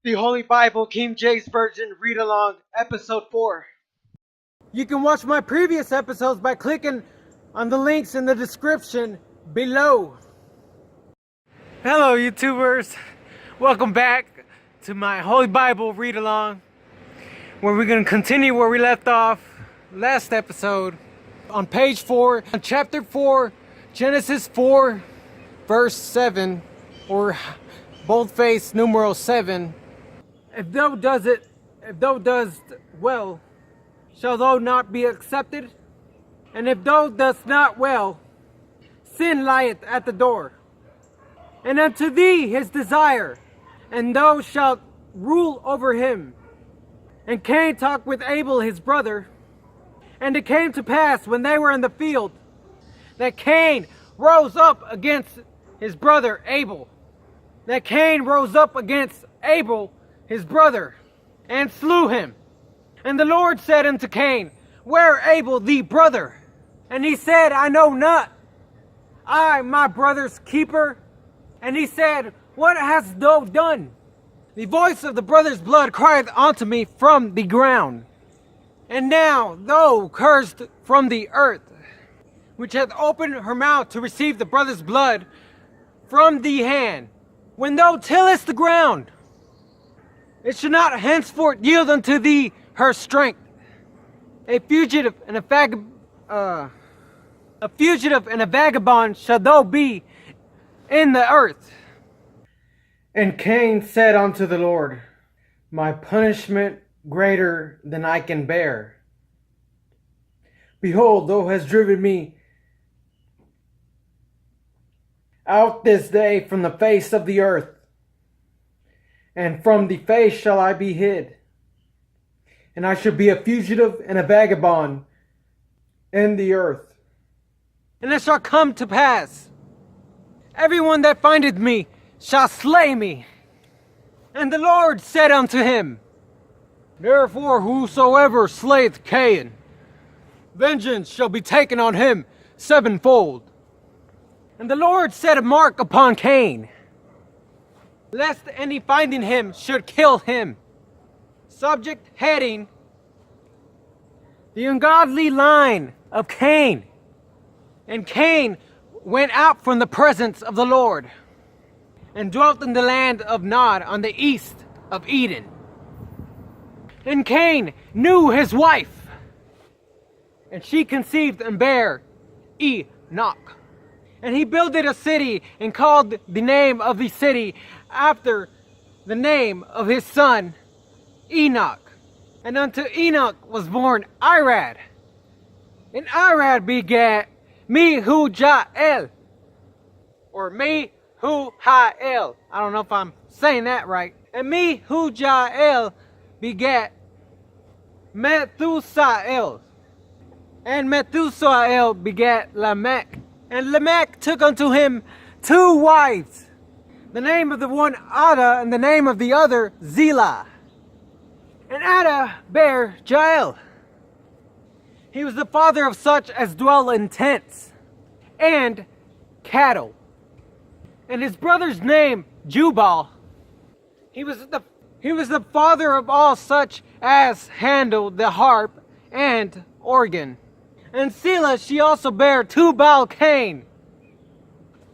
The Holy Bible, King James Version, Read Along, Episode 4. You can watch my previous episodes by clicking on the links in the description below. Hello, YouTubers. Welcome back to my Holy Bible Read Along, where we're going to continue where we left off last episode. On page 4, on chapter 4, Genesis 4, verse 7, or boldface numeral 7. If thou dost well, shall thou not be accepted? And if thou dost not well, sin lieth at the door. And unto thee his desire, and thou shalt rule over him. And Cain talked with Abel his brother. And it came to pass, when they were in the field, that Cain rose up against his brother Abel. That Cain rose up against Abel his brother, and slew him. And the Lord said unto Cain, Where Abel thy brother? And he said, I know not. I, my brother's keeper. And he said, What hast thou done? The voice of the brother's blood crieth unto me from the ground. And now thou cursed from the earth, which hath opened her mouth to receive the brother's blood from thee hand. When thou tillest the ground, it shall not henceforth yield unto thee her strength. A fugitive and a vagabond shall thou be in the earth. And Cain said unto the Lord, My punishment greater than I can bear. Behold, thou hast driven me out this day from the face of the earth, and from the face shall I be hid. And I shall be a fugitive and a vagabond in the earth. And it shall come to pass, everyone that findeth me shall slay me. And the Lord said unto him, Therefore whosoever slayeth Cain, vengeance shall be taken on him sevenfold. And the Lord set a mark upon Cain, lest any finding him should kill him. Subject heading, The ungodly line of Cain. And Cain went out from the presence of the Lord, and dwelt in the land of Nod on the east of Eden. And Cain knew his wife, and she conceived and bare Enoch. And he builded a city, and called the name of the city after the name of his son Enoch. And unto Enoch was born Irad. And Irad begat Mehujael, or Mehujael. I don't know if I'm saying that right. And Mehujael begat Methusael. And Methusael begat Lamech. And Lamech took unto him 2 wives. The name of the one Ada, and the name of the other Zillah. And Ada bare Jael. He was the father of such as dwell in tents and cattle. And his brother's name Jubal. He was the father of all such as handle the harp and organ. And Selah she also bare Tubal Cain,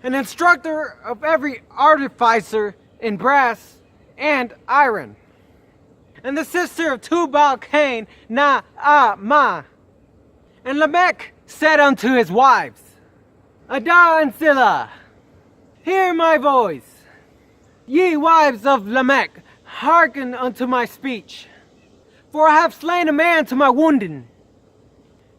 an instructor of every artificer in brass and iron. And the sister of Tubal Cain, Naamah. And Lamech said unto his wives, Ada and Zillah, hear my voice. Ye wives of Lamech, hearken unto my speech. For I have slain a man to my wounding,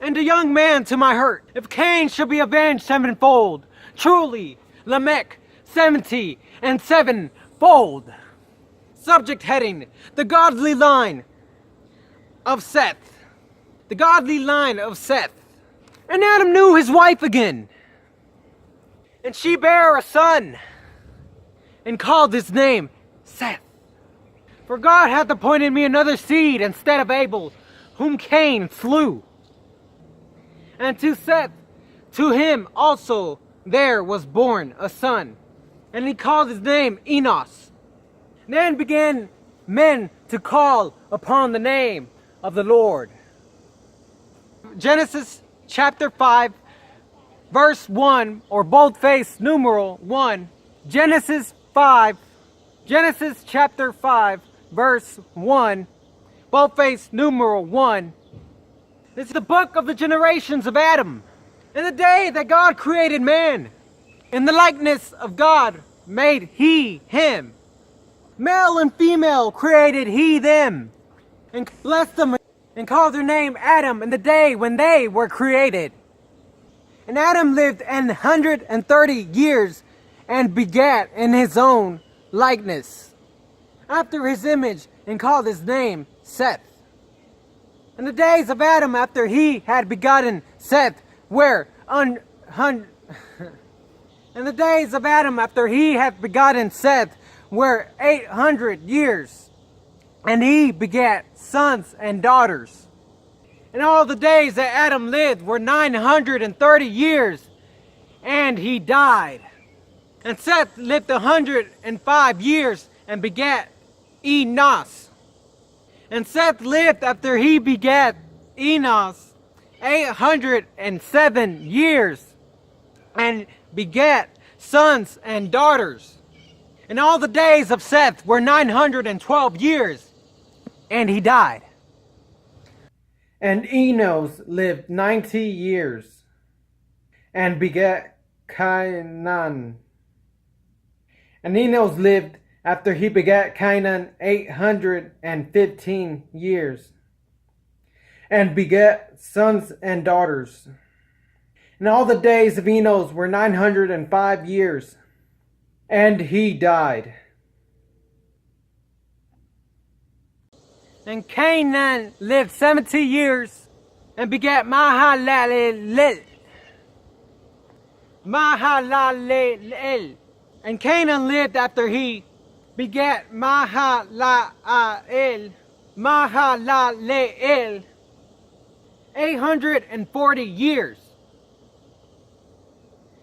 and a young man to my hurt. If Cain shall be avenged sevenfold, truly Lamech 70 and sevenfold. Subject heading, The godly line of Seth. The godly line of Seth. And Adam knew his wife again, and she bare a son, and called his name Seth. For God hath appointed me another seed instead of Abel, whom Cain slew. And to Seth, to him also there was born a son, and he called his name Enos. Then began men to call upon the name of the Lord. Genesis chapter 5, verse 1, or boldface numeral 1. Genesis chapter 5, verse 1, boldface numeral 1. This is the book of the generations of Adam. In the day that God created man, in the likeness of God made he him. Male and female created he them, and blessed them, and called their name Adam in the day when they were created. And Adam lived 130 years and begat in his own likeness, after his image, and called his name Seth. In the days of Adam after he had begotten Seth were in the days of Adam after he had begotten Seth were 800 years, and he begat sons and daughters. And all the days that Adam lived were 930 years, and he died. And Seth lived 105 years and begat Enos. And Seth lived after he begat Enos 807 years, and begat sons and daughters. And all the days of Seth were 912 years, and he died. And Enos lived 90 years, and begat Cainan. And Enos lived after he begat Cainan 815 years, and begat sons and daughters. And all the days of Enos were 905 years, and he died. And Cainan lived 70 years, and begat Mahalalel. And Cainan lived after he begat Mahalalel 840 years,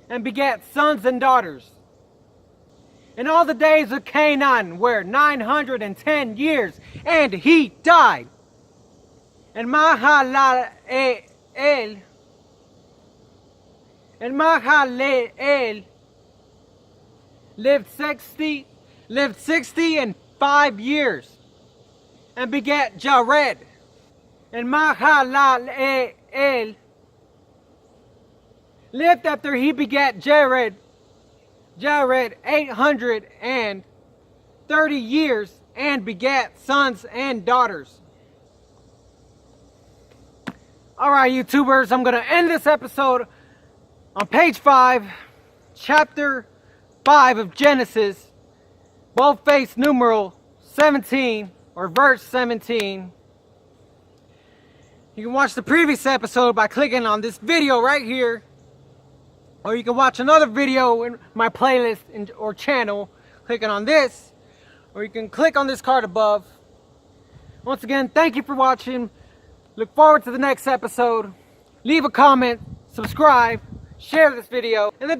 and begat sons and daughters. And all the days of Cainan were 910 years, and he died. And Mahalalel lived 65 years, and begat Jared. And Mahalalel lived after he begat Jared 830 years, and begat sons and daughters. Alright, YouTubers, I'm going to end this episode on page 5, chapter 5 of Genesis, boldface numeral 17, or verse 17. You can watch the previous episode by clicking on this video right here, or you can watch another video in my playlist or channel clicking on this, or you can click on this card above. Once again, thank you for watching. Look forward to the next episode. Leave a comment, subscribe, share this video, and then